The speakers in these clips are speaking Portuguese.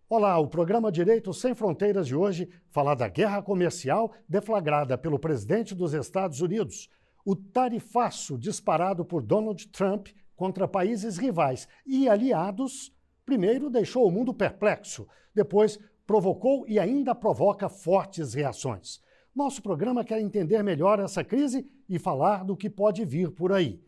Olá, o programa Direitos Sem Fronteiras de hoje fala da guerra comercial deflagrada pelo presidente dos Estados Unidos, o tarifaço disparado por Donald Trump contra países rivais e aliados, primeiro deixou o mundo perplexo, depois provocou e ainda provoca fortes reações. Nosso programa quer entender melhor essa crise e falar do que pode vir por aí.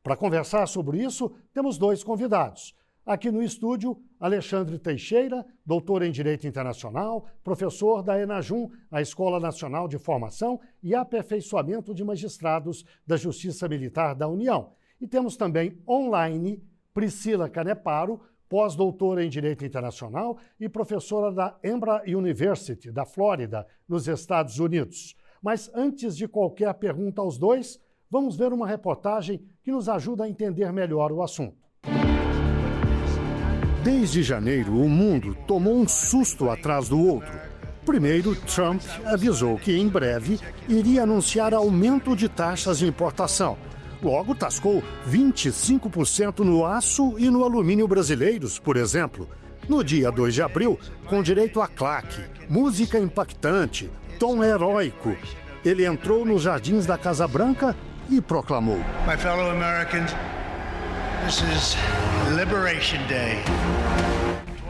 Para conversar sobre isso, temos dois convidados. Aqui no estúdio, Alexandre Teixeira, doutor em Direito Internacional, professor da ENAJUM, a Escola Nacional de Formação e Aperfeiçoamento de Magistrados da Justiça Militar da União. E temos também online Priscila Caneparo, pós-doutora em Direito Internacional e professora da Emory University, da Flórida, nos Estados Unidos. Mas antes de qualquer pergunta aos dois, vamos ver uma reportagem que nos ajuda a entender melhor o assunto. Desde janeiro, o mundo tomou um susto atrás do outro. Primeiro, Trump avisou que em breve iria anunciar aumento de taxas de importação. Logo, tascou 25% no aço e no alumínio brasileiros, por exemplo. No dia 2 de abril, com direito a claque, música impactante, tom heróico, ele entrou nos jardins da Casa Branca e proclamou: My fellow Americans, this is Liberation Day.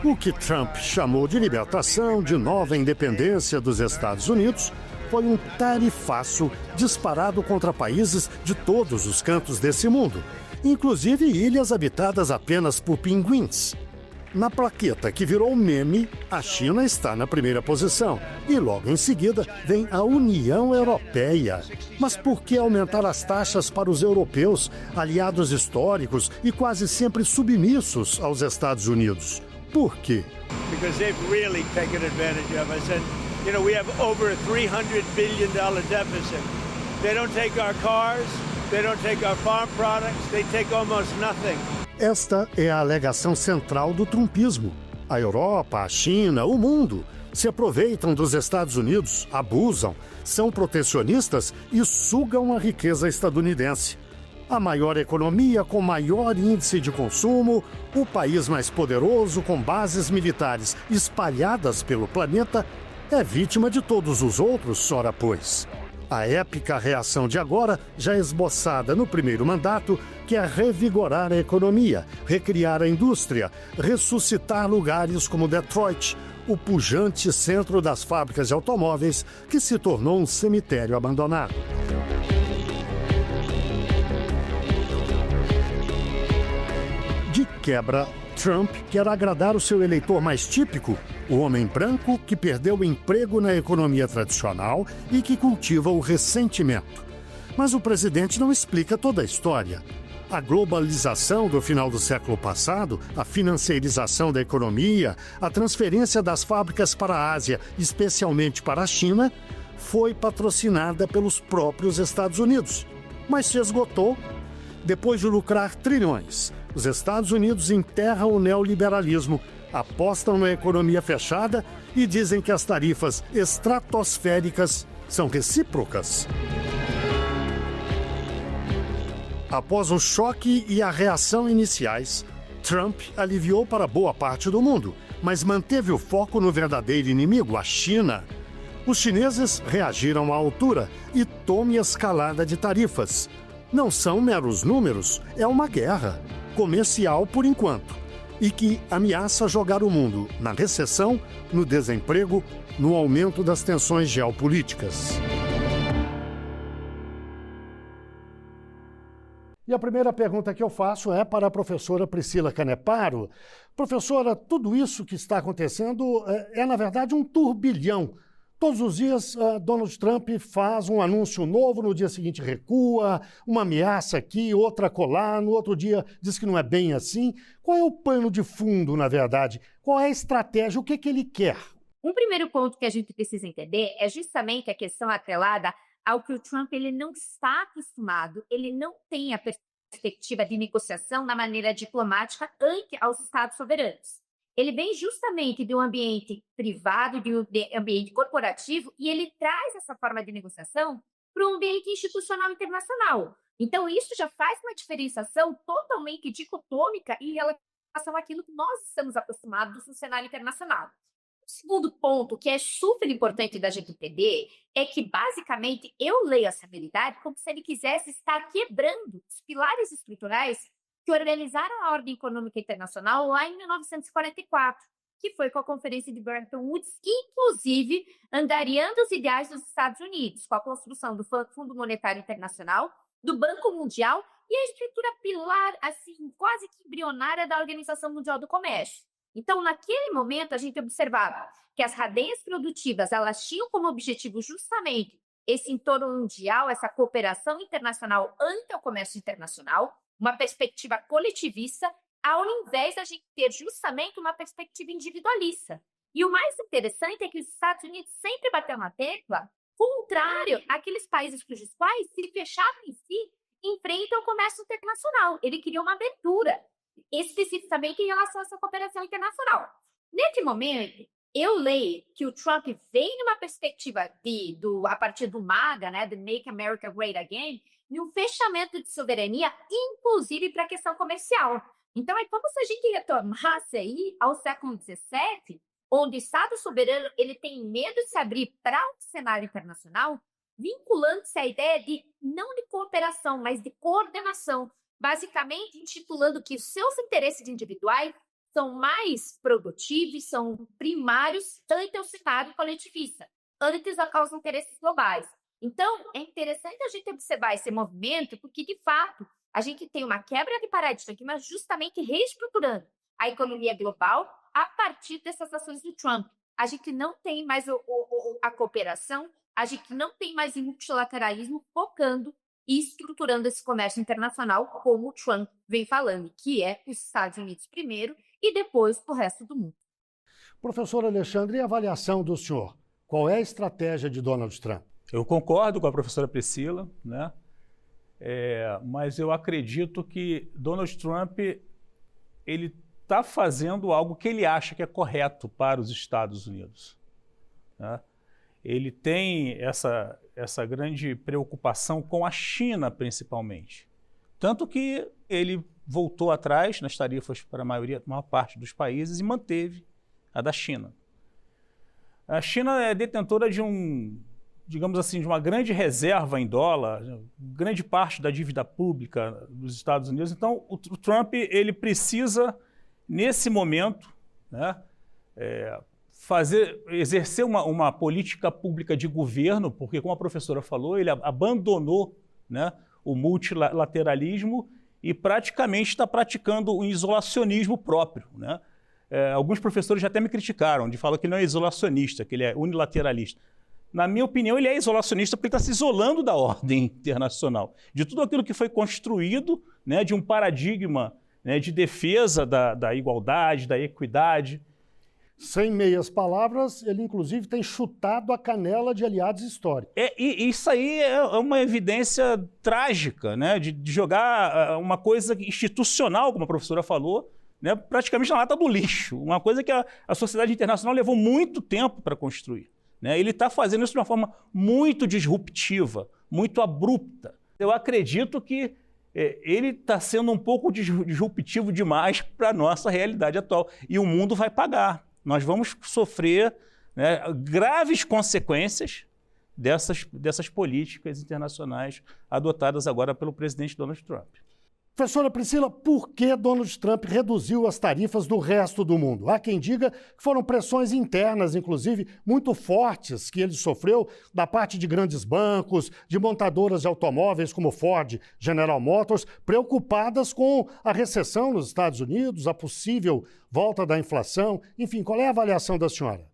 O que Trump chamou de libertação, de nova independência dos Estados Unidos, foi um tarifaço disparado contra países de todos os cantos desse mundo, inclusive ilhas habitadas apenas por pinguins. Na plaqueta que virou meme, a China está na primeira posição e logo em seguida vem a União Europeia. Mas por que aumentar as taxas para os europeus, aliados históricos e quase sempre submissos aos Estados Unidos? Por quê? Because they've really taken advantage of us. And, you know, we have over a $300 billion deficit. They don't take our cars, they don't take our farm products, they take almost nothing. Esta é a alegação central do trumpismo. A Europa, a China, o mundo se aproveitam dos Estados Unidos, abusam, são protecionistas e sugam a riqueza estadunidense. A maior economia com maior índice de consumo, o país mais poderoso com bases militares espalhadas pelo planeta, é vítima de todos os outros, ora pois. A épica reação de agora, já esboçada no primeiro mandato, quer revigorar a economia, recriar a indústria, ressuscitar lugares como Detroit, o pujante centro das fábricas de automóveis que se tornou um cemitério abandonado. De quebra, Trump quer agradar o seu eleitor mais típico, o homem branco que perdeu o emprego na economia tradicional e que cultiva o ressentimento. Mas o presidente não explica toda a história. A globalização do final do século passado, a financiarização da economia, a transferência das fábricas para a Ásia, especialmente para a China, foi patrocinada pelos próprios Estados Unidos, mas se esgotou. Depois de lucrar trilhões, os Estados Unidos enterram o neoliberalismo, apostam na economia fechada e dizem que as tarifas estratosféricas são recíprocas. Após o choque e a reação iniciais, Trump aliviou para boa parte do mundo, mas manteve o foco no verdadeiro inimigo, a China. Os chineses reagiram à altura e tome a escalada de tarifas. Não são meros números, é uma guerra, comercial por enquanto, e que ameaça jogar o mundo na recessão, no desemprego, no aumento das tensões geopolíticas. E a primeira pergunta que eu faço é para a professora Priscila Caneparo. Professora, tudo isso que está acontecendo na verdade, um turbilhão. Todos os dias, Donald Trump faz um anúncio novo, no dia seguinte recua, uma ameaça aqui, outra colar, no outro dia diz que não é bem assim. Qual é o pano de fundo, na verdade? Qual é a estratégia? O que ele quer? Um primeiro ponto que a gente precisa entender é justamente a questão atrelada ao que o Trump ele não está acostumado, ele não tem a perspectiva de negociação na maneira diplomática ante aos Estados soberanos. Ele vem justamente de um ambiente privado, de um ambiente corporativo, e ele traz essa forma de negociação para um ambiente institucional internacional. Então, isso já faz uma diferenciação totalmente dicotômica em relação relação àquilo que nós estamos acostumados no cenário internacional. O segundo ponto, que é super importante da gente entender, é que, basicamente, eu leio essa habilidade como se ele quisesse estar quebrando os pilares estruturais que organizaram a ordem econômica internacional lá em 1944, que foi com a Conferência de Bretton Woods, que, inclusive, angariando os ideais dos Estados Unidos, com a construção do Fundo Monetário Internacional, do Banco Mundial e a estrutura pilar, assim, quase que embrionária da Organização Mundial do Comércio. Então, naquele momento, a gente observava que as cadeias produtivas, elas tinham como objetivo justamente esse entorno mundial, essa cooperação internacional ante o comércio internacional, uma perspectiva coletivista, ao invés da gente ter justamente uma perspectiva individualista. E o mais interessante é que os Estados Unidos sempre bateram na tecla contrário àqueles países cujos quais, se fecharam em si, enfrentam o comércio internacional. Ele queria uma abertura, especificamente em relação a essa cooperação internacional. Nesse momento, eu leio que o Trump vem numa perspectiva a partir do MAGA, né, do Make America Great Again, e um fechamento de soberania, inclusive para a questão comercial. Então, é como se a gente retornasse aí ao século XVII, onde o Estado soberano ele tem medo de se abrir para o cenário internacional, vinculando-se à ideia de não de cooperação, mas de coordenação, basicamente intitulando que os seus interesses individuais são mais produtivos, são primários ante o cenário coletivista, antes aos interesses globais. Então, é interessante a gente observar esse movimento, porque, de fato, a gente tem uma quebra de paradigma justamente reestruturando a economia global a partir dessas ações do Trump. A gente não tem mais a cooperação, a gente não tem mais o multilateralismo focando e estruturando esse comércio internacional, como o Trump vem falando, que é os Estados Unidos primeiro e depois o resto do mundo. Professor Alexandre, e a avaliação do senhor? Qual é a estratégia de Donald Trump? Eu concordo com a professora Priscila, né? Mas eu acredito que Donald Trump ele está fazendo algo que ele acha que é correto para os Estados Unidos, né? Ele tem essa grande preocupação com a China, principalmente. Tanto que ele voltou atrás nas tarifas para a maior parte dos países e manteve a da China. A China é detentora de digamos assim, de uma grande reserva em dólar, grande parte da dívida pública dos Estados Unidos. Então, o Trump ele precisa, nesse momento, né, exercer uma política pública de governo, porque, como a professora falou, ele abandonou, né, o multilateralismo e praticamente está praticando um isolacionismo próprio, né? Alguns professores já até me criticaram, de falar que ele não é isolacionista, que ele é unilateralista. Na minha opinião, ele é isolacionista porque ele está se isolando da ordem internacional, de tudo aquilo que foi construído, né, de um paradigma, né, de defesa da igualdade, da equidade. Sem meias palavras, ele inclusive tem chutado a canela de aliados históricos. E isso aí é uma evidência trágica, né, de jogar uma coisa institucional, como a professora falou, né, praticamente na lata do lixo, uma coisa que a sociedade internacional levou muito tempo para construir. Né? Ele está fazendo isso de uma forma muito disruptiva, muito abrupta. Eu acredito que ele está sendo um pouco disruptivo demais para a nossa realidade atual. E o mundo vai pagar. Nós vamos sofrer, né, graves consequências dessas políticas internacionais adotadas agora pelo presidente Donald Trump. Professora Priscila, por que Donald Trump reduziu as tarifas do resto do mundo? Há quem diga que foram pressões internas, inclusive, muito fortes que ele sofreu da parte de grandes bancos, de montadoras de automóveis como Ford, General Motors, preocupadas com a recessão nos Estados Unidos, a possível volta da inflação. Enfim, qual é a avaliação da senhora?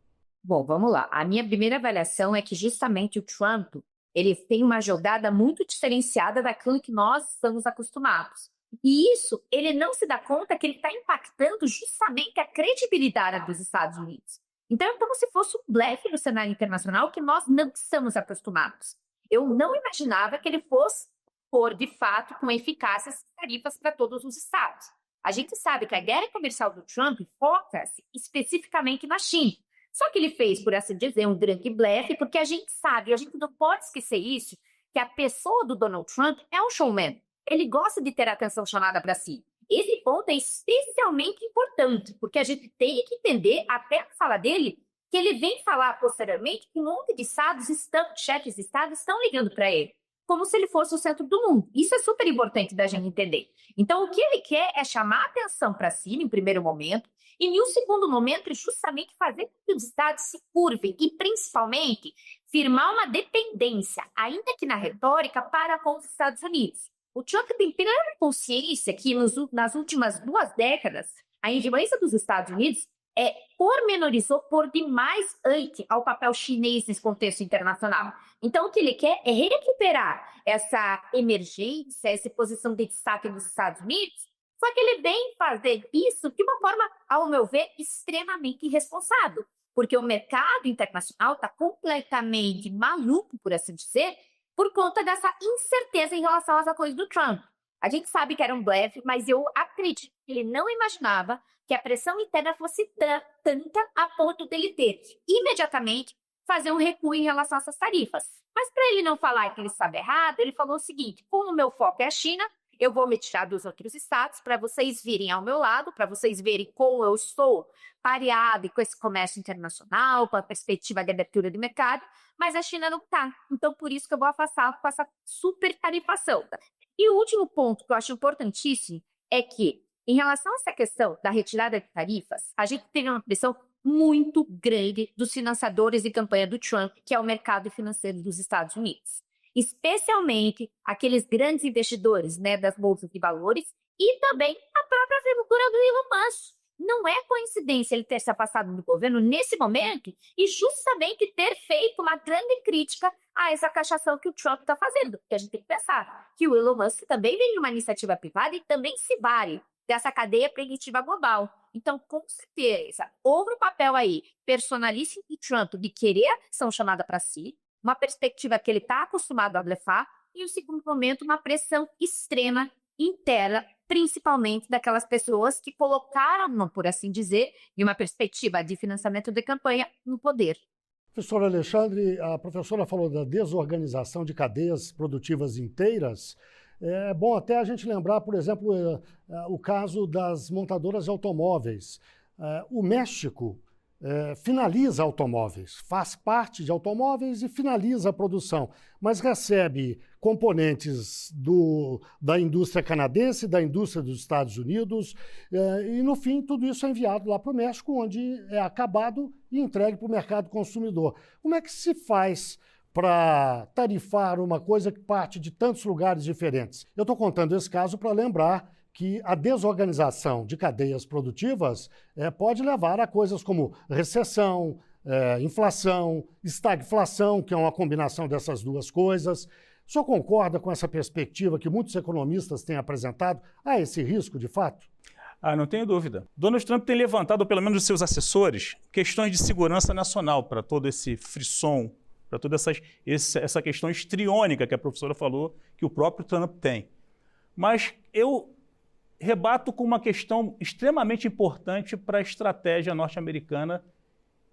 Bom, vamos lá. A minha primeira avaliação é que justamente o Trump ele tem uma jogada muito diferenciada daquilo que nós estamos acostumados. E isso, ele não se dá conta que ele está impactando justamente a credibilidade dos Estados Unidos. Então, é como se fosse um blefe no cenário internacional que nós não estamos acostumados. Eu não imaginava que ele fosse pôr, de fato, com eficácia as tarifas para todos os estados. A gente sabe que a guerra comercial do Trump foca-se especificamente na China. Só que ele fez, por assim dizer, um grande blefe, porque a gente sabe, a gente não pode esquecer isso, que a pessoa do Donald Trump é um showman. Ele gosta de ter a atenção chamada para si. esse ponto é especialmente importante, porque a gente tem que entender, até a fala dele, que ele vem falar posteriormente que um monte de chefes de Estado estão ligando para ele, como se ele fosse o centro do mundo. Isso é super importante da gente entender. Então, o que ele quer é chamar a atenção para si, em primeiro momento, e, em um segundo momento, justamente fazer com que os Estados se curvem e, principalmente, firmar uma dependência, ainda que na retórica, para com os Estados Unidos. O Trump tem plena consciência que, nas últimas 2 décadas, a influência dos Estados Unidos pormenorizou por demais ante ao papel chinês nesse contexto internacional. Então, o que ele quer é recuperar essa emergência, essa posição de destaque dos Estados Unidos, só que ele vem fazer isso de uma forma, ao meu ver, extremamente irresponsável, porque o mercado internacional está completamente maluco, por assim dizer, por conta dessa incerteza em relação às ações do Trump. A gente sabe que era um blefe, mas eu acredito que ele não imaginava que a pressão interna fosse tanta a ponto dele ter imediatamente fazer um recuo em relação a essas tarifas. Mas para ele não falar que ele estava errado, ele falou o seguinte: como o meu foco é a China, eu vou me tirar dos outros estados para vocês virem ao meu lado, para vocês verem como eu estou pareado com esse comércio internacional, com a perspectiva de abertura de mercado, mas a China não está. Então, por isso que eu vou afastá-lo com essa super tarifação. E o último ponto que eu acho importantíssimo é que, em relação a essa questão da retirada de tarifas, a gente teve uma pressão muito grande dos financiadores de campanha do Trump, que é o mercado financeiro dos Estados Unidos. Especialmente aqueles grandes investidores, né, das bolsas de valores e também a própria figura do Elon Musk. Não é coincidência ele ter se afastado do governo nesse momento e justamente ter feito uma grande crítica a essa cachação que o Trump está fazendo. Porque a gente tem que pensar que o Elon Musk também vem de uma iniciativa privada e também se vale dessa cadeia produtiva global. Então, com certeza, houve um papel aí personalíssimo de Trump de querer ação chamada para si, uma perspectiva que ele está acostumado a blefar, e, no segundo momento, uma pressão extrema interna, principalmente daquelas pessoas que colocaram, por assim dizer, em uma perspectiva de financiamento de campanha, no poder. Professor Alexandre, a professora falou da desorganização de cadeias produtivas inteiras. É bom até a gente lembrar, por exemplo, o caso das montadoras de automóveis. O México finaliza automóveis, faz parte de automóveis e finaliza a produção, mas recebe componentes da indústria canadense, da indústria dos Estados Unidos, e no fim tudo isso é enviado lá para o México, onde é acabado e entregue para o mercado consumidor. Como é que se faz para tarifar uma coisa que parte de tantos lugares diferentes? Eu estou contando esse caso para lembrar que a desorganização de cadeias produtivas pode levar a coisas como recessão, inflação, estagflação, que é uma combinação dessas duas coisas. O senhor concorda com essa perspectiva que muitos economistas têm apresentado? Há esse risco, de fato? Não tenho dúvida. Donald Trump tem levantado, ou pelo menos os seus assessores, questões de segurança nacional para todo esse frisson, para toda essa questão histriônica que a professora falou, que o próprio Trump tem. Mas eu rebato com uma questão extremamente importante para a estratégia norte-americana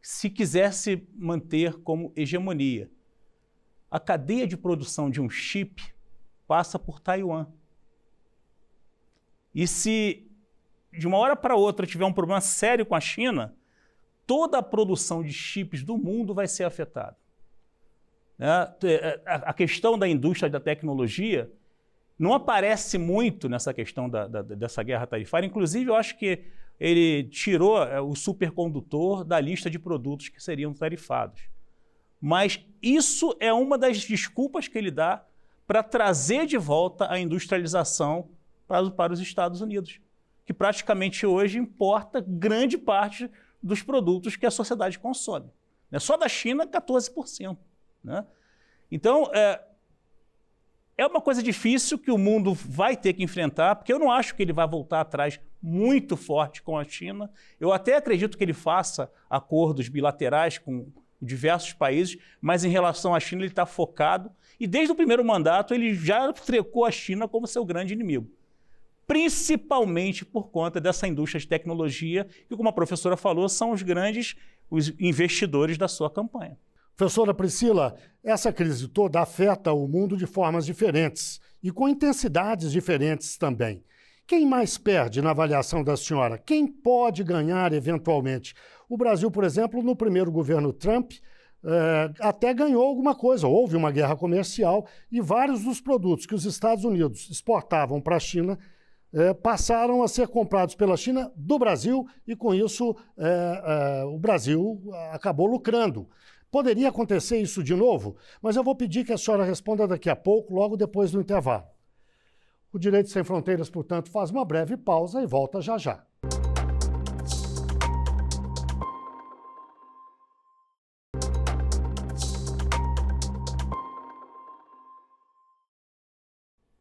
se quiser se manter como hegemonia. A cadeia de produção de um chip passa por Taiwan. E se de uma hora para outra tiver um problema sério com a China, toda a produção de chips do mundo vai ser afetada. A questão da indústria da tecnologia não aparece muito nessa questão dessa guerra tarifária. Inclusive, eu acho que ele tirou o supercondutor da lista de produtos que seriam tarifados. Mas isso é uma das desculpas que ele dá para trazer de volta a industrialização para os Estados Unidos, que praticamente hoje importa grande parte dos produtos que a sociedade consome. Só da China, 14%. Então, é uma coisa difícil que o mundo vai ter que enfrentar, porque eu não acho que ele vai voltar atrás muito forte com a China. Eu até acredito que ele faça acordos bilaterais com diversos países, mas em relação à China ele está focado e desde o primeiro mandato ele já trecou a China como seu grande inimigo, principalmente por conta dessa indústria de tecnologia que, como a professora falou, são os investidores da sua campanha. Professora Priscila, essa crise toda afeta o mundo de formas diferentes e com intensidades diferentes também. Quem mais perde na avaliação da senhora? Quem pode ganhar eventualmente? O Brasil, por exemplo, no primeiro governo Trump, até ganhou alguma coisa. Houve uma guerra comercial e vários dos produtos que os Estados Unidos exportavam para a China passaram a ser comprados pela China do Brasil e, com isso, o Brasil acabou lucrando. Poderia acontecer isso de novo? Mas eu vou pedir que a senhora responda daqui a pouco, logo depois do intervalo. O Direito Sem Fronteiras, portanto, faz uma breve pausa e volta já já.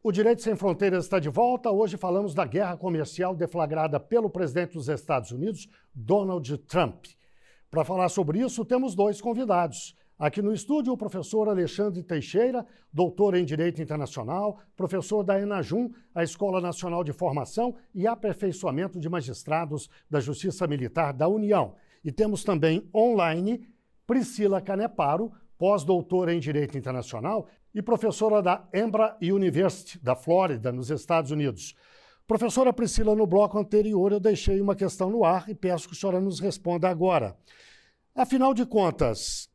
O Direito Sem Fronteiras está de volta. Hoje falamos da guerra comercial deflagrada pelo presidente dos Estados Unidos, Donald Trump. Para falar sobre isso, temos dois convidados. Aqui no estúdio, o professor Alexandre Teixeira, doutor em Direito Internacional, professor da ENAJUM, a Escola Nacional de Formação e Aperfeiçoamento de Magistrados da Justiça Militar da União. E temos também online Priscila Caneparo, pós-doutora em Direito Internacional e professora da Embry University, da Flórida, nos Estados Unidos. Professora Priscila, no bloco anterior eu deixei uma questão no ar e peço que a senhora nos responda agora. Afinal de contas,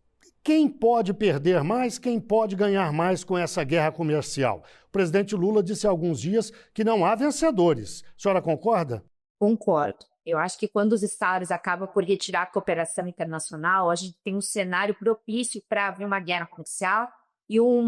quem pode perder mais, quem pode ganhar mais com essa guerra comercial? O presidente Lula disse há alguns dias que não há vencedores. A senhora concorda? Concordo. Eu acho que quando os estados acabam por retirar a cooperação internacional, a gente tem um cenário propício para haver uma guerra comercial e um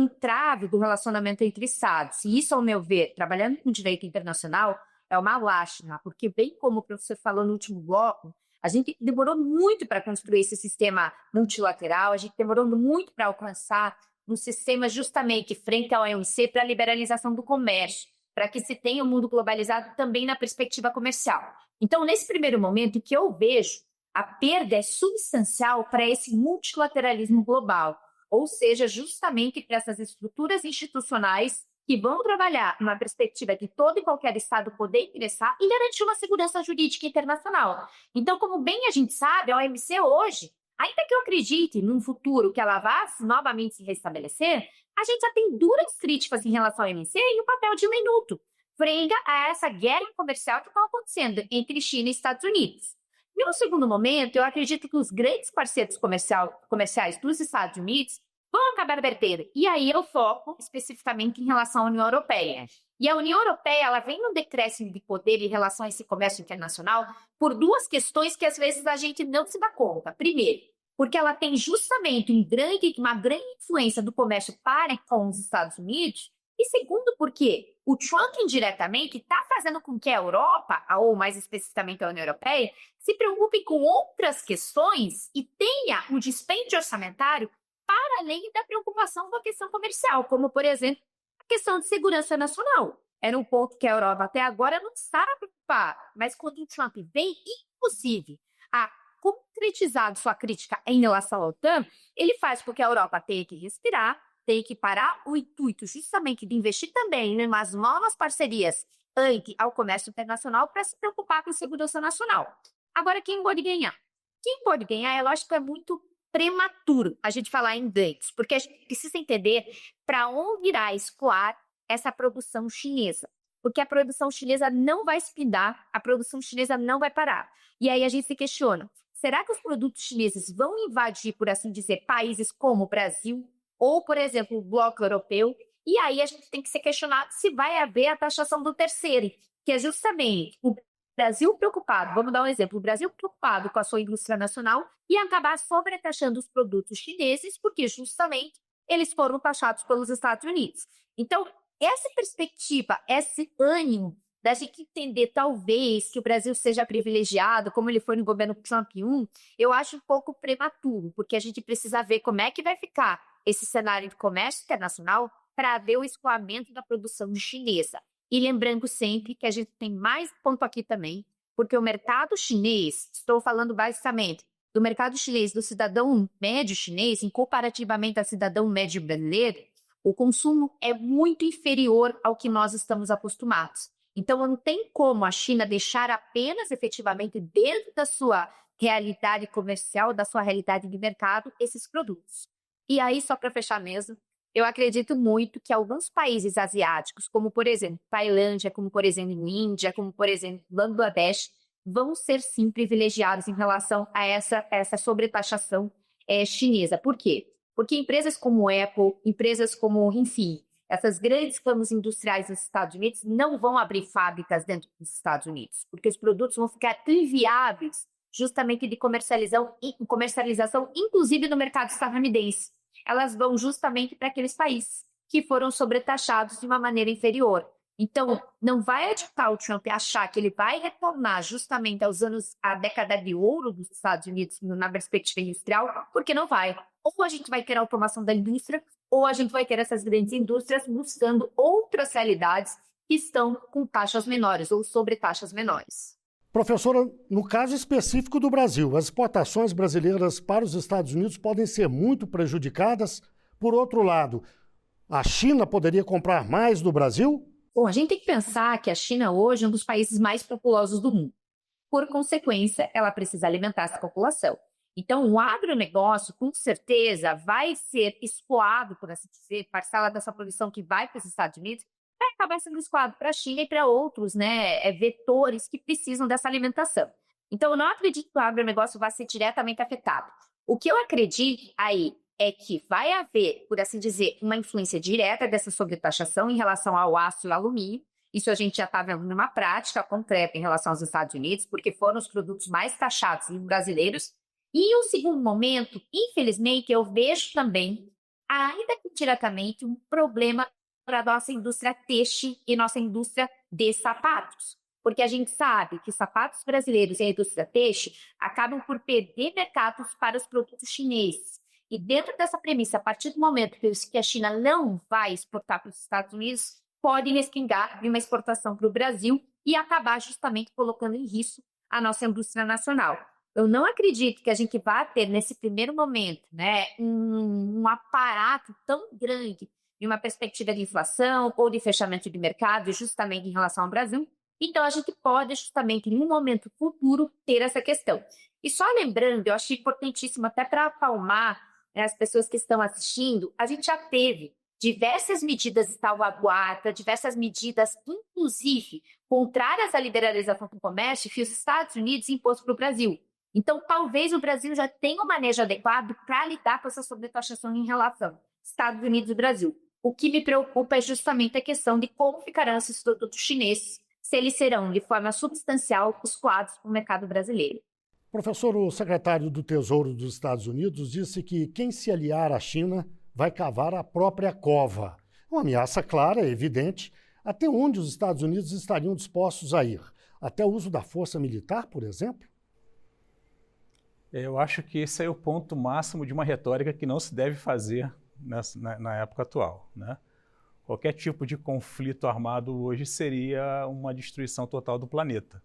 entrave do relacionamento entre estados. E isso, ao meu ver, trabalhando com direito internacional, é uma lástima, porque bem como o professor falou no último bloco, a gente demorou muito para construir esse sistema multilateral, a gente demorou muito para alcançar um sistema justamente frente ao OMC para a liberalização do comércio, para que se tenha um mundo globalizado também na perspectiva comercial. Então, nesse primeiro momento, o que eu vejo, a perda é substancial para esse multilateralismo global, ou seja, justamente para essas estruturas institucionais que vão trabalhar numa perspectiva de todo e qualquer Estado poder ingressar e garantir uma segurança jurídica internacional. Então, como bem a gente sabe, a OMC hoje, ainda que eu acredite num futuro que ela vá novamente se restabelecer, a gente já tem duras críticas em relação à OMC e o papel de minuto, frente a essa guerra comercial que está acontecendo entre China e Estados Unidos. E no segundo momento, eu acredito que os grandes parceiros comerciais dos Estados Unidos vão acabar perdendo. E aí eu foco especificamente em relação à União Europeia. E a União Europeia, ela vem no decréscimo de poder em relação a esse comércio internacional por duas questões que às vezes a gente não se dá conta. Primeiro, porque ela tem justamente uma grande influência do comércio para com os Estados Unidos. E segundo, porque o Trump indiretamente está fazendo com que a Europa, ou mais especificamente a União Europeia, se preocupe com outras questões e tenha um dispêndio orçamentário para além da preocupação com a questão comercial, como, por exemplo, a questão de segurança nacional. Era um ponto que a Europa até agora não estava preocupada, mas quando o Trump vem, inclusive, a concretizar sua crítica em relação à OTAN, ele faz com que a Europa tenha que respirar, tenha que parar o intuito justamente de investir também em umas novas parcerias ante ao comércio internacional para se preocupar com segurança nacional. Agora, quem pode ganhar? Quem pode ganhar, é lógico, é muito prematuro a gente falar em ganhos, porque a gente precisa entender para onde irá escoar essa produção chinesa, porque a produção chinesa não vai espindar, a produção chinesa não vai parar. E aí a gente se questiona, será que os produtos chineses vão invadir, por assim dizer, países como o Brasil ou, por exemplo, o bloco europeu? E aí a gente tem que se questionar se vai haver a taxação do terceiro, que é justamente o Brasil preocupado, vamos dar um exemplo, o Brasil preocupado com a sua indústria nacional e acabar sobretaxando os produtos chineses, porque justamente eles foram taxados pelos Estados Unidos. Então, essa perspectiva, esse ânimo da gente entender talvez que o Brasil seja privilegiado, como ele foi no governo Trump 1, eu acho um pouco prematuro, porque a gente precisa ver como é que vai ficar esse cenário de comércio internacional para ver o escoamento da produção chinesa. E lembrando sempre que a gente tem mais ponto aqui também, porque o mercado chinês, estou falando basicamente do mercado chinês, do cidadão médio chinês, em comparativamente ao cidadão médio brasileiro, o consumo é muito inferior ao que nós estamos acostumados. Então, não tem como a China deixar apenas efetivamente dentro da sua realidade comercial, da sua realidade de mercado, esses produtos. E aí, só para fechar mesmo, Eu acredito muito que alguns países asiáticos, como por exemplo Tailândia, como por exemplo Índia, como por exemplo Bangladesh, vão ser sim privilegiados em relação a essa sobretaxação chinesa. Por quê? Porque empresas como Apple, empresas como, enfim, essas grandes ramos industriais nos Estados Unidos não vão abrir fábricas dentro dos Estados Unidos, porque os produtos vão ficar inviáveis justamente de comercialização, inclusive no mercado estadunidense. Elas vão justamente para aqueles países que foram sobretaxados de uma maneira inferior. Então, não vai adiantar o Trump achar que ele vai retornar justamente à década de ouro dos Estados Unidos na perspectiva industrial, porque não vai. Ou a gente vai ter a automação da indústria, ou a gente vai ter essas grandes indústrias buscando outras realidades que estão com taxas menores ou sobre taxas menores. Professora, no caso específico do Brasil, as exportações brasileiras para os Estados Unidos podem ser muito prejudicadas. Por outro lado, a China poderia comprar mais do Brasil? Bom, a gente tem que pensar que a China hoje é um dos países mais populosos do mundo. Por consequência, ela precisa alimentar essa população. Então, o agronegócio, com certeza, vai ser escoado, por assim dizer, parcela dessa produção que vai para os Estados Unidos, vai acabar sendo escoado para a China e para outros vetores que precisam dessa alimentação. Então, eu não acredito que o agronegócio vai ser diretamente afetado. O que eu acredito aí é que vai haver, por assim dizer, uma influência direta dessa sobretaxação em relação ao aço e ao alumínio. Isso a gente já está vendo numa prática concreta em relação aos Estados Unidos, porque foram os produtos mais taxados brasileiros. E em um segundo momento, infelizmente, eu vejo também, ainda que diretamente, um problema para a nossa indústria têxtil e nossa indústria de sapatos. Porque a gente sabe que sapatos brasileiros e a indústria têxtil acabam por perder mercados para os produtos chineses. E dentro dessa premissa, a partir do momento que a China não vai exportar para os Estados Unidos, pode respingar de uma exportação para o Brasil e acabar justamente colocando em risco a nossa indústria nacional. Eu não acredito que a gente vá ter, nesse primeiro momento, um aparato tão grande de uma perspectiva de inflação ou de fechamento de mercado, justamente em relação ao Brasil. Então, a gente pode, justamente, em um momento futuro, ter essa questão. E só lembrando, eu acho importantíssimo, até para acalmar as pessoas que estão assistindo, a gente já teve diversas medidas de salvaguarda, diversas medidas, inclusive, contrárias à liberalização do comércio, que os Estados Unidos impôs para o Brasil. Então, talvez o Brasil já tenha um manejo adequado para lidar com essa sobretaxação em relação Estados Unidos e Brasil. O que me preocupa é justamente a questão de como ficarão esses produtos chineses, se eles serão, de forma substancial, escoados para o mercado brasileiro. Professor, o secretário do Tesouro dos Estados Unidos disse que quem se aliar à China vai cavar a própria cova. Uma ameaça clara, evidente, até onde os Estados Unidos estariam dispostos a ir? Até o uso da força militar, por exemplo? Eu acho que esse é o ponto máximo de uma retórica que não se deve fazer na época atual, né? Qualquer tipo de conflito armado hoje seria uma destruição total do planeta.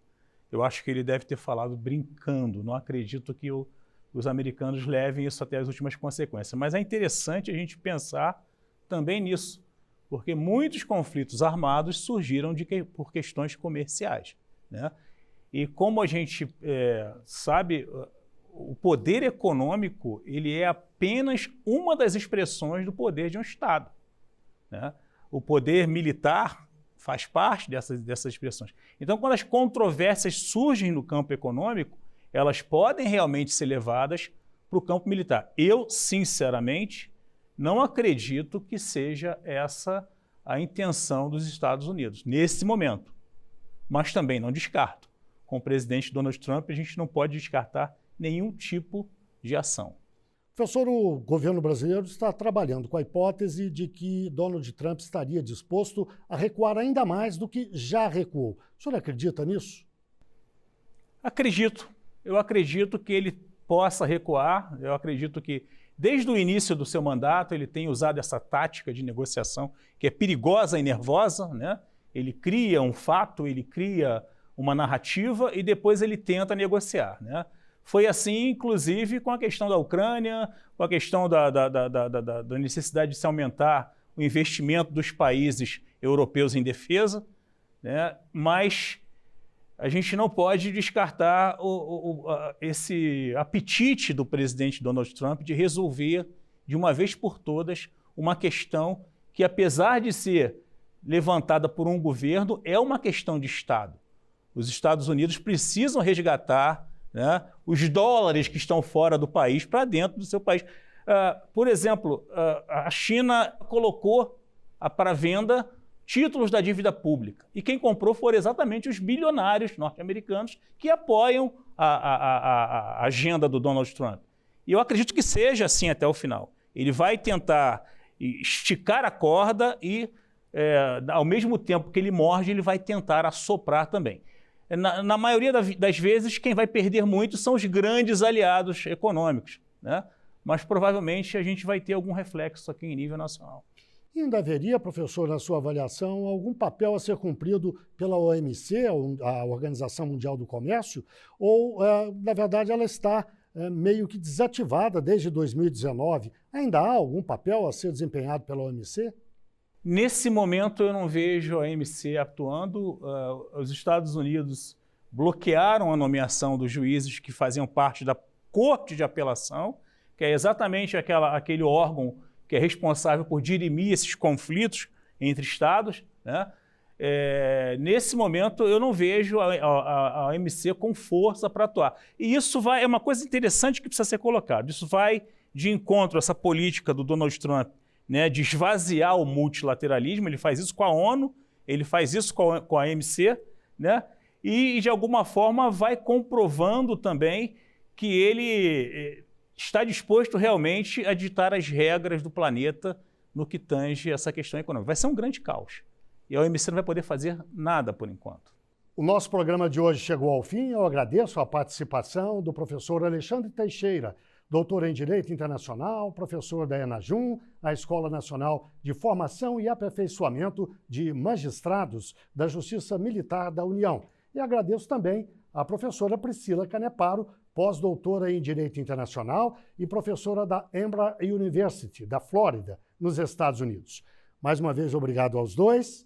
Eu acho que ele deve ter falado brincando, não acredito que os americanos levem isso até as últimas consequências. Mas é interessante a gente pensar também nisso, porque muitos conflitos armados surgiram por questões comerciais, né? E como a gente sabe, o poder econômico ele é apenas uma das expressões do poder de um Estado, né? O poder militar faz parte dessas expressões. Então, quando as controvérsias surgem no campo econômico, elas podem realmente ser levadas para o campo militar. Eu, sinceramente, não acredito que seja essa a intenção dos Estados Unidos, nesse momento. Mas também não descarto. Com o presidente Donald Trump, a gente não pode descartar nenhum tipo de ação. Professor, o governo brasileiro está trabalhando com a hipótese de que Donald Trump estaria disposto a recuar ainda mais do que já recuou. O senhor acredita nisso? Acredito. Eu acredito que ele possa recuar. Eu acredito que, desde o início do seu mandato, ele tem usado essa tática de negociação que é perigosa e nervosa, né? Ele cria um fato, ele cria uma narrativa e depois ele tenta negociar, né? Foi assim, inclusive, com a questão da Ucrânia, com a questão da necessidade de se aumentar o investimento dos países europeus em defesa, né? Mas a gente não pode descartar esse apetite do presidente Donald Trump de resolver, de uma vez por todas, uma questão que, apesar de ser levantada por um governo, é uma questão de Estado. Os Estados Unidos precisam resgatar, né, os dólares que estão fora do país para dentro do seu país. Por exemplo, a China colocou para venda títulos da dívida pública. E quem comprou foram exatamente os bilionários norte-americanos que apoiam a agenda do Donald Trump. E eu acredito que seja assim até o final. Ele vai tentar esticar a corda e, ao mesmo tempo que ele morde, ele vai tentar assoprar também. Na maioria das vezes, quem vai perder muito são os grandes aliados econômicos, né? Mas provavelmente a gente vai ter algum reflexo aqui em nível nacional. E ainda haveria, professor, na sua avaliação, algum papel a ser cumprido pela OMC, a Organização Mundial do Comércio, ou, na verdade, ela está meio que desativada desde 2019? Ainda há algum papel a ser desempenhado pela OMC? Nesse momento, eu não vejo a OMC atuando. Os Estados Unidos bloquearam a nomeação dos juízes que faziam parte da Corte de Apelação, que é exatamente aquele órgão que é responsável por dirimir esses conflitos entre estados, né? Nesse momento, eu não vejo a OMC com força para atuar. E isso é uma coisa interessante que precisa ser colocada. Isso vai de encontro a essa política do Donald Trump, né, de esvaziar o multilateralismo. Ele faz isso com a ONU, ele faz isso com a OMC, né? E, de alguma forma, vai comprovando também que ele está disposto realmente a ditar as regras do planeta no que tange essa questão econômica. Vai ser um grande caos. E a OMC não vai poder fazer nada por enquanto. O nosso programa de hoje chegou ao fim. Eu agradeço a participação do professor Alexandre Teixeira, doutor em Direito Internacional, professor da ENAJUM, a Escola Nacional de Formação e Aperfeiçoamento de Magistrados da Justiça Militar da União. E agradeço também a professora Priscila Caneparo, pós-doutora em Direito Internacional e professora da Emory University, da Flórida, nos Estados Unidos. Mais uma vez, obrigado aos dois.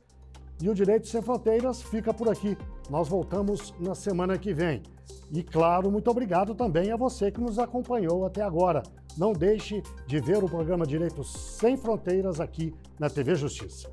E o Direito Sem Fronteiras fica por aqui. Nós voltamos na semana que vem. E, claro, muito obrigado também a você que nos acompanhou até agora. Não deixe de ver o programa Direito Sem Fronteiras aqui na TV Justiça.